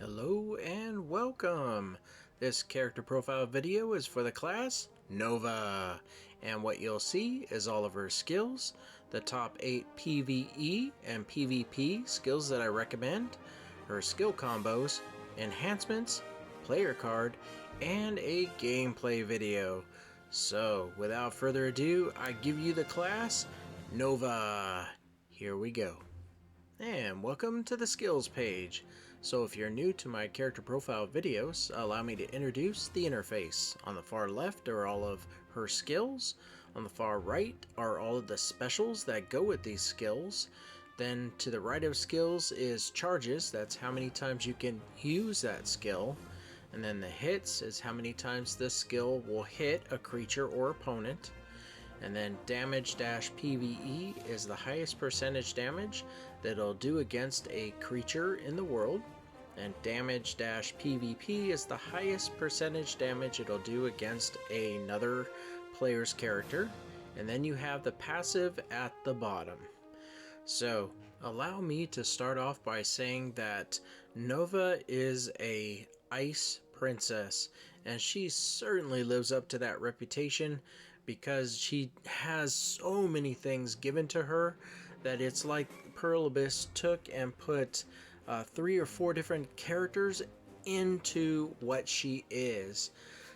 Hello and welcome! This character profile video is for the class Nova, and what you'll see is all of her skills, the top 8 PVE and PVP skills that I recommend, her skill combos, enhancements, player card, and a gameplay video. So without further ado, I give you the class Nova. Here we go. And welcome to the skills page. So if you're new to my character profile videos, allow me to introduce the interface. On the far left are all of her skills. On the far right are all of the specials that go with these skills. Then to the right of skills is charges, that's how many times you can use that skill. And then the hits is how many times this skill will hit a creature or opponent. And then damage-PVE is the highest percentage damage that it'll do against a creature in the world. And damage-PVP is the highest percentage damage it'll do against another player's character. And then you have the passive at the bottom. So allow me to start off by saying that Nova is a ice princess, and she certainly lives up to that reputation because she has so many things given to her that it's like Pearl Abyss took and put 3 or 4 different characters into what she is.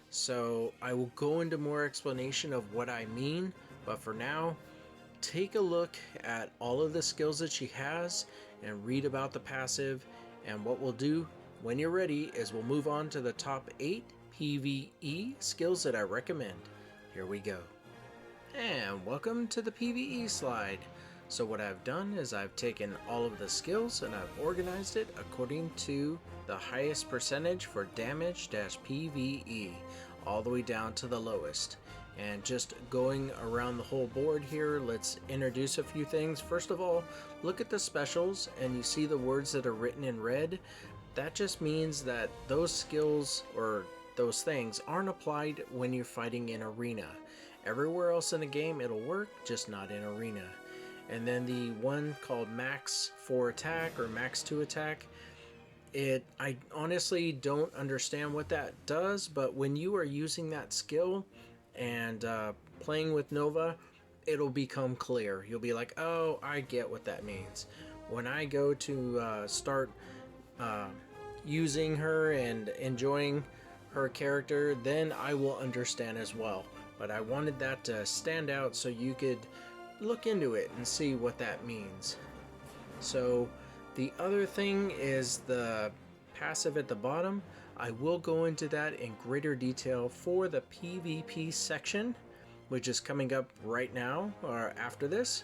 So I will go into more explanation of what I mean, but for now, take a look at all of the skills that she has and read about the passive. And what we'll do when you're ready is we'll move on to the top 8 PVE skills that I recommend. Here we go. And welcome to the PVE slide. So what I've done is I've taken all of the skills and I've organized it according to the highest percentage for damage-PVE, all the way down to the lowest. And just going around the whole board here, let's introduce a few things. First of all, look at the specials and you see the words that are written in red. That just means that those skills or those things aren't applied when you're fighting in arena. Everywhere else in the game it'll work, just not in arena. And then the one called max 4 attack or max 2 attack, I honestly don't understand what that does, but when you are using that skill and playing with Nova, it'll become clear. You'll be like, oh, I get what that means. When I go to start using her and enjoying her character, then I will understand as well. But I wanted that to stand out so you could look into it and see what that means. So the other thing is the passive at the bottom. I will go into that in greater detail for the PvP section, which is coming up right now or after this.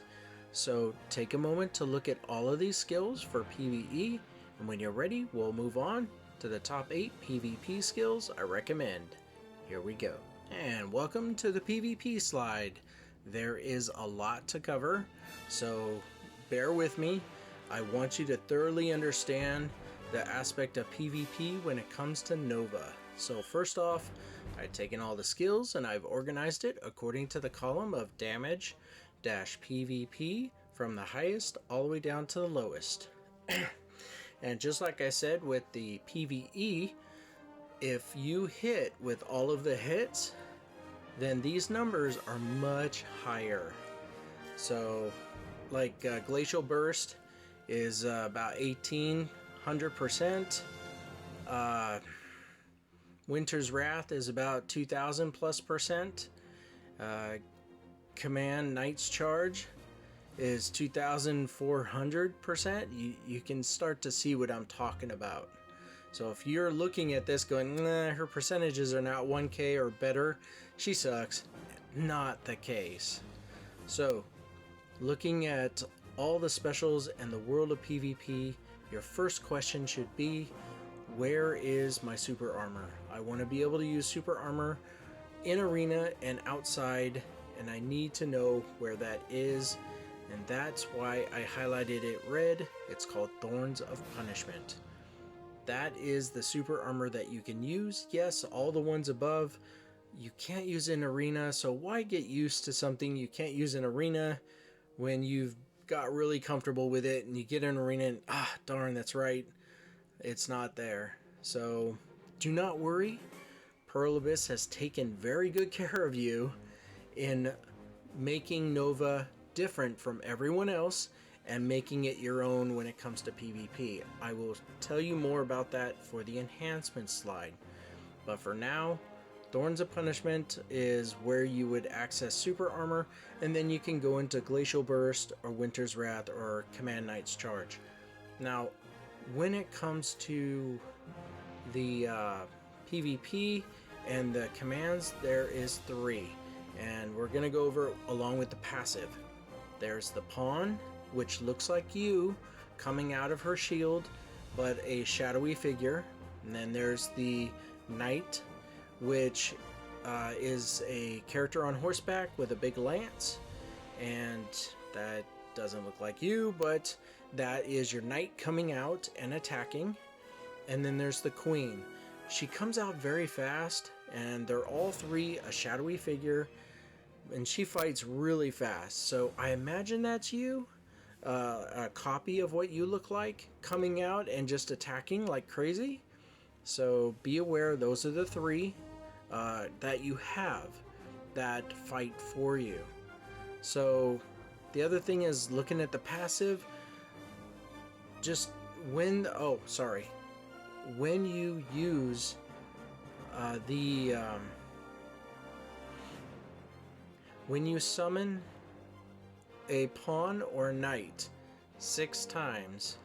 So take a moment to look at all of these skills for PvE, and when you're ready, we'll move on to the top 8 PvP skills I recommend. Here we go. And welcome to the PvP slide. There is a lot to cover, so bear with me. I want you to thoroughly understand the aspect of PvP when it comes to Nova. So first off, I've taken all the skills and I've organized it according to the column of damage-PVP from the highest all the way down to the lowest. And just like I said with the PvE, if you hit with all of the hits, then these numbers are much higher. So like Glacial Burst is about 1800%. Winter's Wrath is about 2000+%. Command Knight's Charge is 2400%. You can start to see what I'm talking about. So if you're looking at this going, nah, her percentages are not 1k or better, she sucks. Not the case. So looking at all the specials and the world of PvP, your first question should be, where is my super armor? I want to be able to use super armor in arena and outside, and I need to know where that is, and that's why I highlighted it red. It's called Thorns of Punishment. That is the super armor that you can use. Yes, all the ones above you can't use in arena, so why get used to something you can't use in arena when you've got really comfortable with it and you get in arena and darn, that's right, It's not there. So do not worry. Pearl Abyss has taken very good care of you in making Nova different from everyone else and making it your own when it comes to PvP. I will tell you more about that for the enhancement slide. But for now, Thorns of Punishment is where you would access super armor, and then you can go into Glacial Burst or Winter's Wrath or Command Knight's Charge. Now, when it comes to the PvP and the commands, there is 3, and we're going to go over it along with the passive. There's the Pawn, which looks like you coming out of her shield, but a shadowy figure. And then there's the Knight, which is a character on horseback with a big lance, and that doesn't look like you, but that is your knight coming out and attacking. And then there's the Queen. She comes out very fast, and they're all 3 a shadowy figure, and she fights really fast. So I imagine that's you, a copy of what you look like, coming out and just attacking like crazy. So be aware, those are the 3 that you have that fight for you. So the other thing is looking at the passive, just when you use when you summon a pawn or knight 6 times,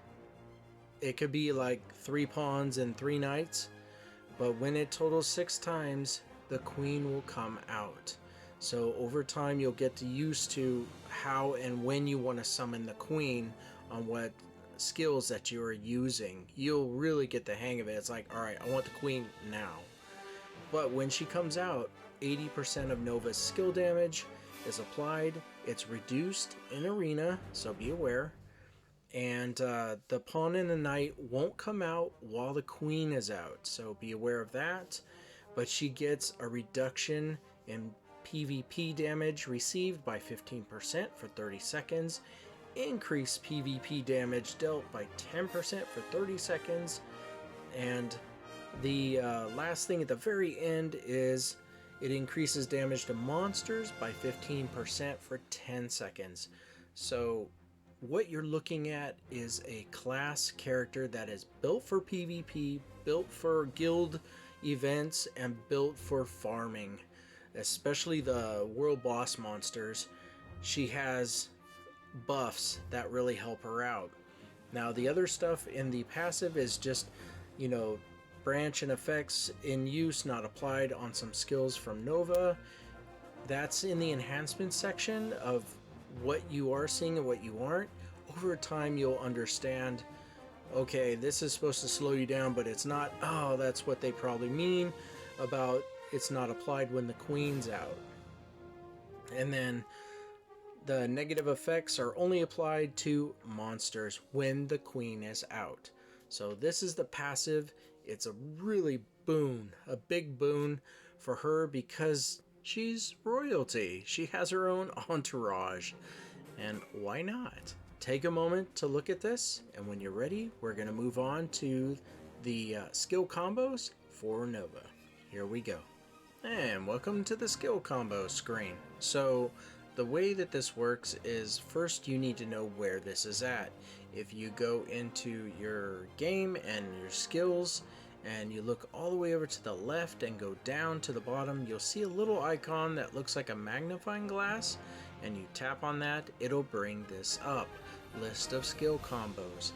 it could be like 3 pawns and 3 knights, but when it totals 6 times, the Queen will come out. So over time you'll get used to how and when you want to summon the Queen on what skills that you are using. You'll really get the hang of it. It's like, alright, I want the Queen now. But when she comes out, 80% of Nova's skill damage is applied. It's reduced in arena, so be aware. And the Pawn and the Knight won't come out while the Queen is out, so be aware of that. But she gets a reduction in PvP damage received by 15% for 30 seconds, increased PvP damage dealt by 10% for 30 seconds, and the last thing at the very end is it increases damage to monsters by 15% for 10 seconds. So what you're looking at is a class character that is built for PvP, built for guild events, and built for farming, especially the world boss monsters. She has buffs that really help her out. Now the other stuff in the passive is just, branch and effects in use not applied on some skills from Nova. That's in the enhancement section of what you are seeing and what you aren't. Over time you'll understand, okay, this is supposed to slow you down, but it's not. Oh, that's what they probably mean about it's not applied when the Queen's out. And then the negative effects are only applied to monsters when the Queen is out. So this is the passive. It's a really a big boon for her because she's royalty. She has her own entourage. And why not? Take a moment to look at this, and when you're ready, we're going to move on to the skill combos for Nova. Here we go. And welcome to the skill combo screen. So the way that this works is first you need to know where this is at. If you go into your game and your skills and you look all the way over to the left and go down to the bottom, you'll see a little icon that looks like a magnifying glass, and you tap on that, it'll bring this up, list of skill combos.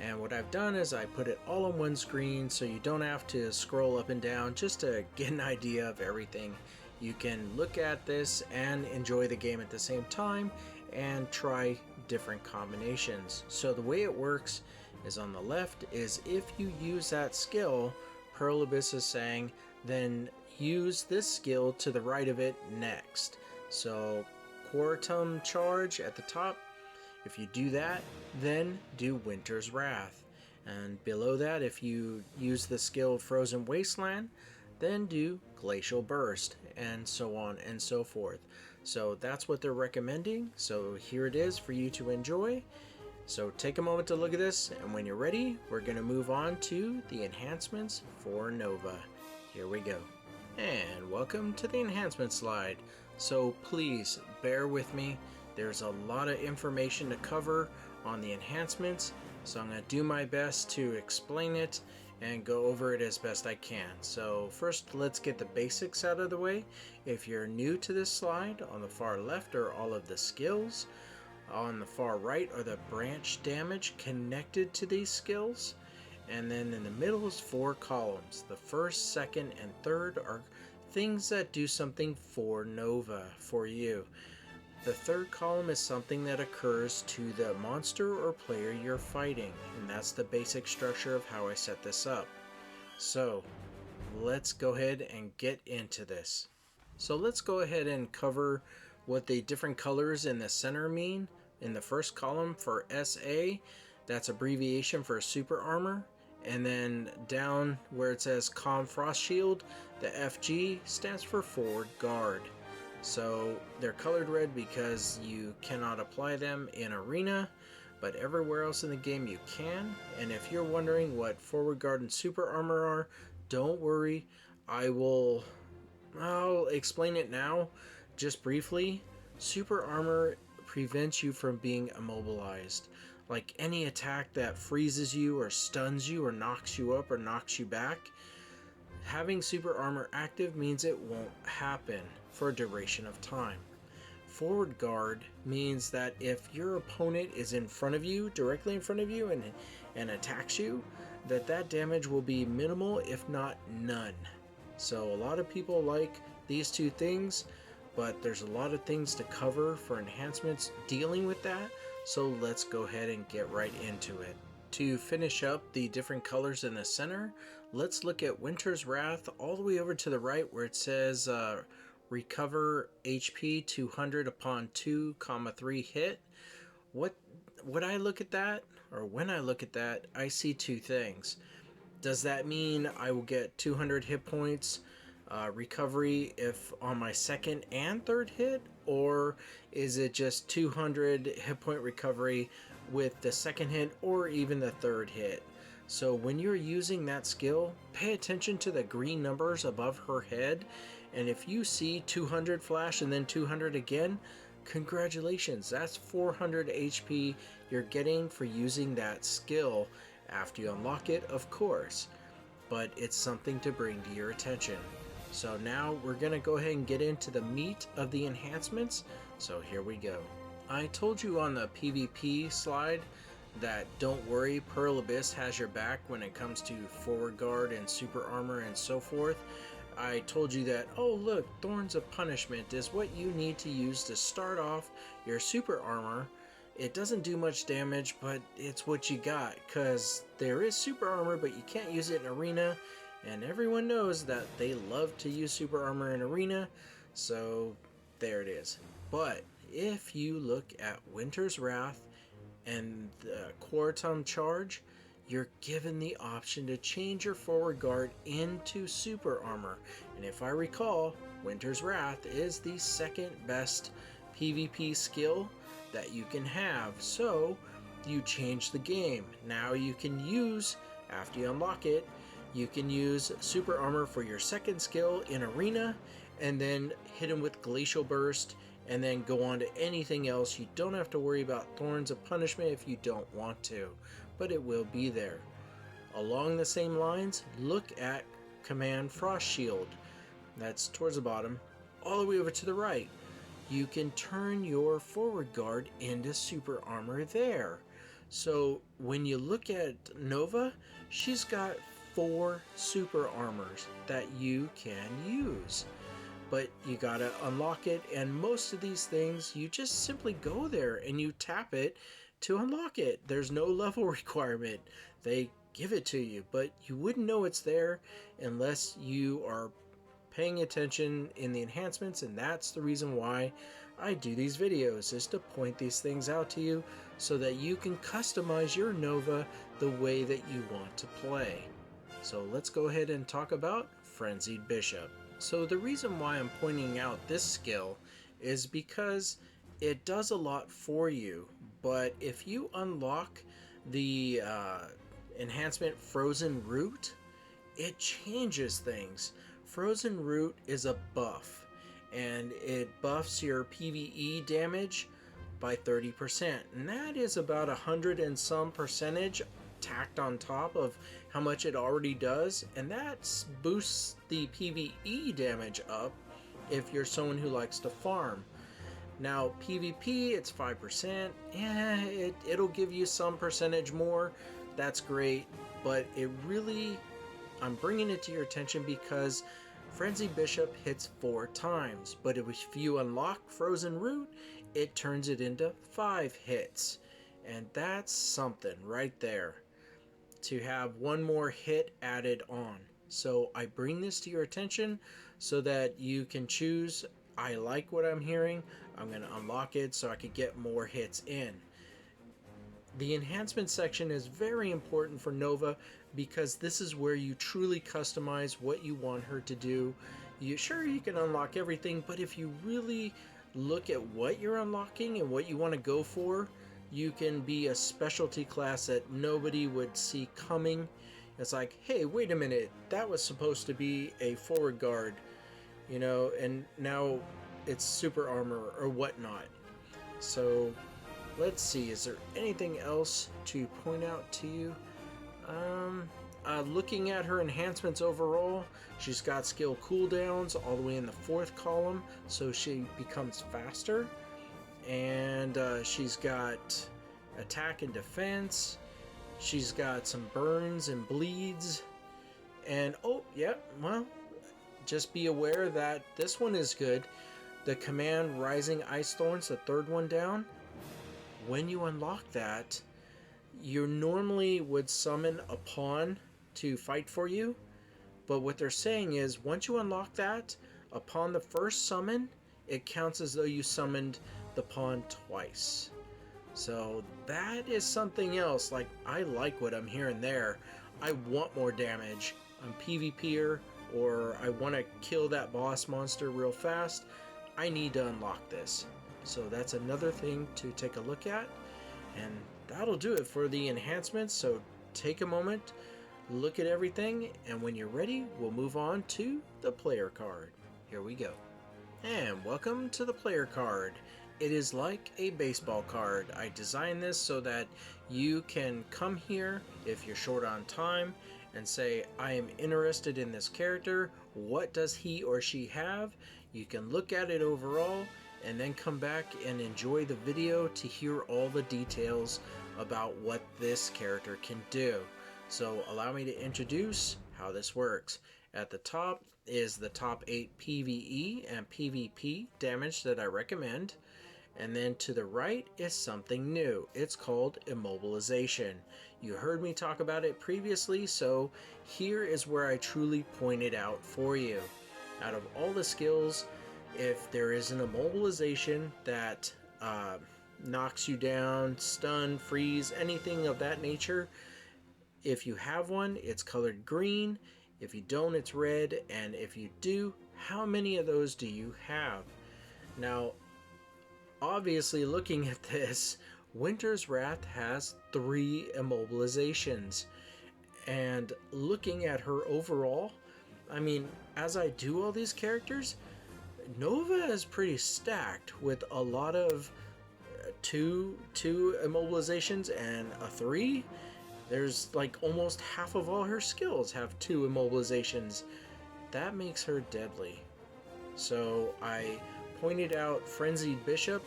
And what I've done is I put it all on one screen so you don't have to scroll up and down, just to get an idea of everything. You can look at this and enjoy the game at the same time and try different combinations. So the way it works is on the left is if you use that skill, Pearl Abyss is saying, then use this skill to the right of it next. So Quartum Charge at the top, if you do that, then do Winter's Wrath. And below that, if you use the skill Frozen Wasteland, then do Glacial Burst, and so on and so forth. So that's what they're recommending. So here it is for you to enjoy. So take a moment to look at this, and when you're ready, we're going to move on to the enhancements for Nova. Here we go. And welcome to the enhancement slide. So please bear with me. There's a lot of information to cover on the enhancements, so I'm going to do my best to explain it and go over it as best I can. So first, let's get the basics out of the way. If you're new to this slide, on the far left are all of the skills. On the far right are the branch damage connected to these skills. And then in the middle is 4 columns. The first, second, and third are things that do something for Nova, for you. The third column is something that occurs to the monster or player you're fighting, and that's the basic structure of how I set this up. So let's go ahead and get into this. So let's go ahead and cover what the different colors in the center mean. In the first column for SA, that's abbreviation for super armor. And then down where it says Com Frost Shield, the FG stands for forward guard. So they're colored red because you cannot apply them in Arena, but everywhere else in the game you can. And if you're wondering what forward guard and super armor are, don't worry. I'll explain it now, just briefly. Super armor prevents you from being immobilized. Like any attack that freezes you or stuns you or knocks you up or knocks you back, having super armor active means it won't happen for a duration of time. Forward guard means that if your opponent is in front of you, directly in front of you, and attacks you, that damage will be minimal, if not none. So a lot of people like these two things, but there's a lot of things to cover for enhancements dealing with that. So let's go ahead and get right into it. To finish up the different colors in the center, let's look at Winter's Wrath all the way over to the right where it says recover HP 200 upon 2,3 hit. When I look at that, I see two things. Does that mean I will get 200 hit points recovery if on my second and third hit, or is it just 200 hit point recovery with the second hit or even the third hit? So when you're using that skill, pay attention to the green numbers above her head, and if you see 200 flash and then 200 again, congratulations, that's 400 HP you're getting for using that skill after you unlock it, of course, but it's something to bring to your attention. So now we're going to go ahead and get into the meat of the enhancements, so here we go. I told you on the PvP slide that don't worry, Pearl Abyss has your back when it comes to forward guard and super armor and so forth. I told you that, oh look, Thorns of Punishment is what you need to use to start off your super armor. It doesn't do much damage, but it's what you got, because there is super armor, but you can't use it in Arena, and everyone knows that they love to use super armor in Arena, so there it is. But if you look at Winter's Wrath and the Quartum Charge, you're given the option to change your forward guard into super armor. And if I recall, Winter's Wrath is the second best PvP skill that you can have. So you change the game. Now you can use, after you unlock it, you can use super armor for your second skill in Arena, and then hit him with Glacial Burst, and then go on to anything else. You don't have to worry about Thorns of Punishment if you don't want to, but it will be there. Along the same lines, look at Command Frost Shield. That's towards the bottom, all the way over to the right. You can turn your forward guard into super armor there. So when you look at Nova, she's got 4 super armors that you can use. But you gotta unlock it, and most of these things you just simply go there and you tap it to unlock it. There's no level requirement. They give it to you, but you wouldn't know it's there unless you are paying attention in the enhancements, and that's the reason why I do these videos, is to point these things out to you so that you can customize your Nova the way that you want to play. So let's go ahead and talk about Frenzied Bishop. So the reason why I'm pointing out this skill is because it does a lot for you, but if you unlock the enhancement Frozen Root, it changes things. Frozen Root is a buff, and it buffs your PVE damage by 30%, and that is about 100 and some percentage tacked on top of how much it already does, and that boosts the PVE damage up if you're someone who likes to farm. Now PvP, it's 5%. It'll give you some percentage more. That's great, but it really, I'm bringing it to your attention because Frenzy Bishop hits 4 times, but if you unlock Frozen Root, it turns it into 5 hits, and that's something right there, to have one more hit added on. So I bring this to your attention so that you can choose, I like what I'm hearing, I'm going to unlock it so I could get more hits in. The enhancement section is very important for Nova because this is where you truly customize what you want her to do. You can unlock everything, but if you really look at what you're unlocking and what you want to go for, you can be a specialty class that nobody would see coming. It's like, hey, wait a minute, that was supposed to be a forward guard, you know, and now it's super armor or whatnot. So let's see, is there anything else to point out to you? Looking at her enhancements overall, she's got skill cooldowns all the way in the 4th column, so she becomes faster. And she's got attack and defense. She's got some burns and bleeds. And oh, yeah, well, just be aware that this one is good. The command Rising Ice Thorns, the 3rd one down. When you unlock that, you normally would summon a pawn to fight for you, but what they're saying is once you unlock that, upon the first summon, it counts as though you summoned the pawn twice. So that is something else. Like, I like what I'm hearing there. I want more damage. I'm PvPer, or I want to kill that boss monster real fast. I need to unlock this. So that's another thing to take a look at, and that'll do it for the enhancements. So take a moment, look at everything, and when you're ready, we'll move on to the player card. Here we go. And welcome to the player card. It is like a baseball card. I designed this so that you can come here if you're short on time and say, I am interested in this character. What does he or she have? You can look at it overall and then come back and enjoy the video to hear all the details about what this character can do. So allow me to introduce how this works. At the top is the top 8 PVE and PVP damage that I recommend. And then to the right is something new. It's called Immobilization. You heard me talk about it previously, so here is where I truly point it out for you. Out of all the skills, if there is an Immobilization that knocks you down, stun, freeze, anything of that nature, if you have one, it's colored green. If you don't, it's red. And if you do, how many of those do you have? Now, obviously, looking at this, Winter's Wrath has 3 Immobilizations. And looking at her overall, I mean, as I do all these characters, Nova is pretty stacked with a lot of two Immobilizations and a 3. There's like almost half of all her skills have 2 Immobilizations. That makes her deadly. So I pointed out Frenzied Bishop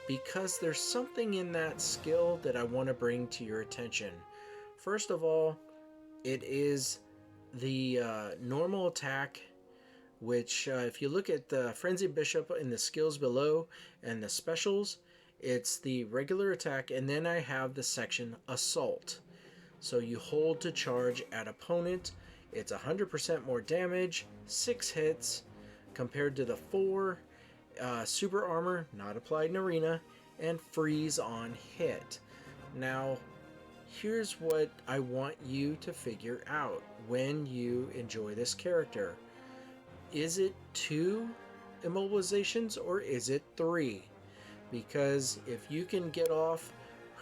because there's something in that skill that I want to bring to your attention. First of all, it is the normal attack, which if you look at the Frenzied Bishop in the skills below and the specials, it's the regular attack, and then I have the section Assault. So you hold to charge at opponent. It's 100% more damage, 6 hits, compared to the 4 super armor, not applied in arena, and freeze on hit. Now, here's what I want you to figure out when you enjoy this character. Is it 2 Immobilizations or is it 3? Because if you can get off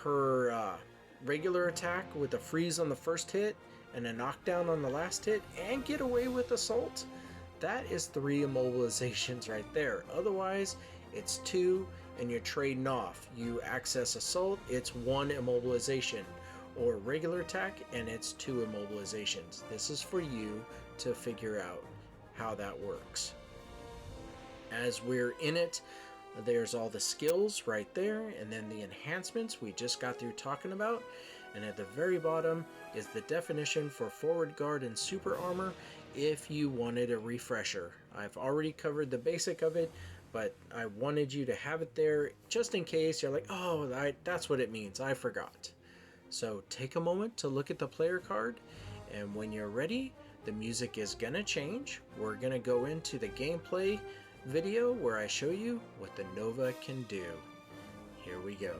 her regular attack with a freeze on the first hit and a knockdown on the last hit and get away with assault, that is 3 immobilizations right there. Otherwise, it's 2 and you're trading off. You access assault, it's 1 immobilization, or regular attack and it's 2 immobilizations. This is for you to figure out how that works. As we're in it, there's all the skills right there, and then the enhancements we just got through talking about, and at the very bottom is the definition for forward guard and super armor if you wanted a refresher. I've already covered the basic of it, but I wanted you to have it there just in case you're like, oh, that's what it means, I forgot. So take a moment to look at the player card, and when you're ready, the music is gonna change. We're gonna go into the gameplay video where I show you what the Nova can do. Here we go.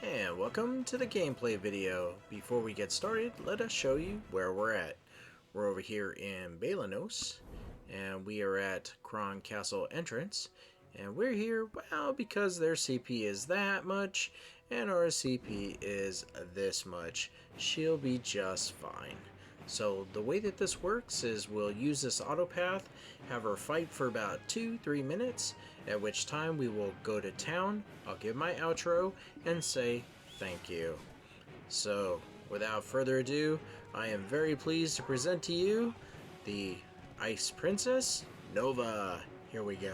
And welcome to the gameplay video. Before we get started, let us show you where we're at. We're over here in Balanos, and we are at Kron Castle entrance, and we're here, well, because their CP is that much and our CP is this much. She'll be just fine. So the way that this works is we'll use this auto path, have her fight for about 2-3 minutes, at which time we will go to town, I'll give my outro, and say thank you. So without further ado, I am very pleased to present to you the Ice Princess, Nova. Here we go.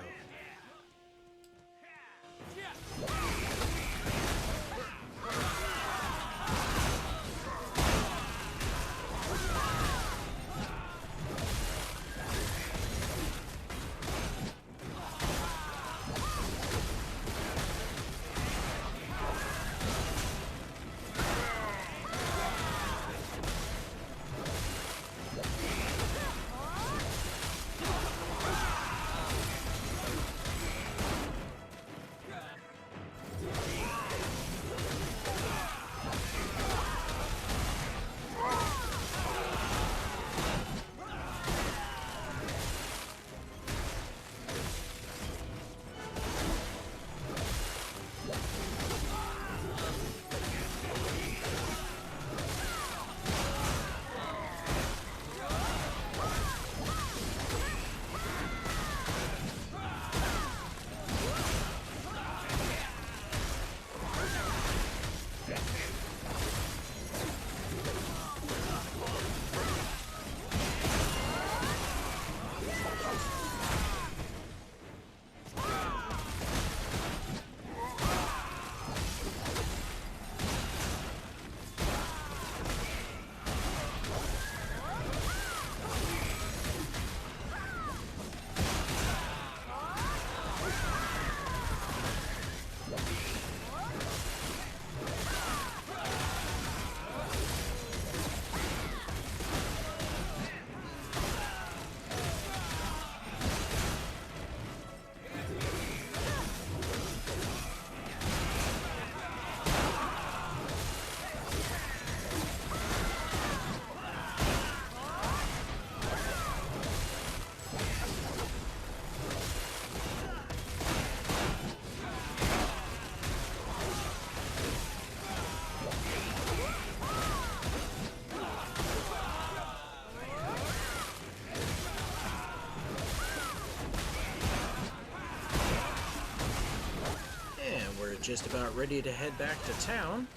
Just about ready to head back to town.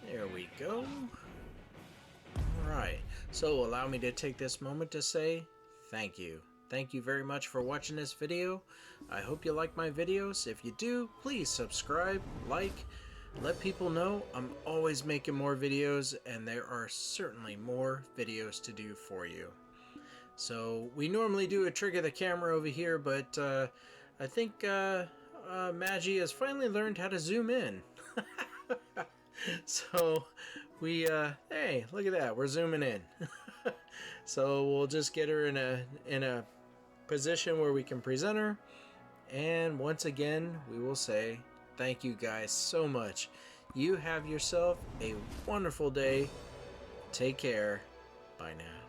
There we go. Alright, so allow me to take this moment to say thank you. Thank you very much for watching this video. I hope you like my videos. If you do, please subscribe, like, let people know I'm always making more videos, and there are certainly more videos to do for you. So we normally do a trick of the camera over here, but I think Maggie has finally learned how to zoom in. So we hey, look at that, we're zooming in. So we'll just get her in a position where we can present her, and once again we will say thank you guys so much. You have yourself a wonderful day. Take care. Bye now.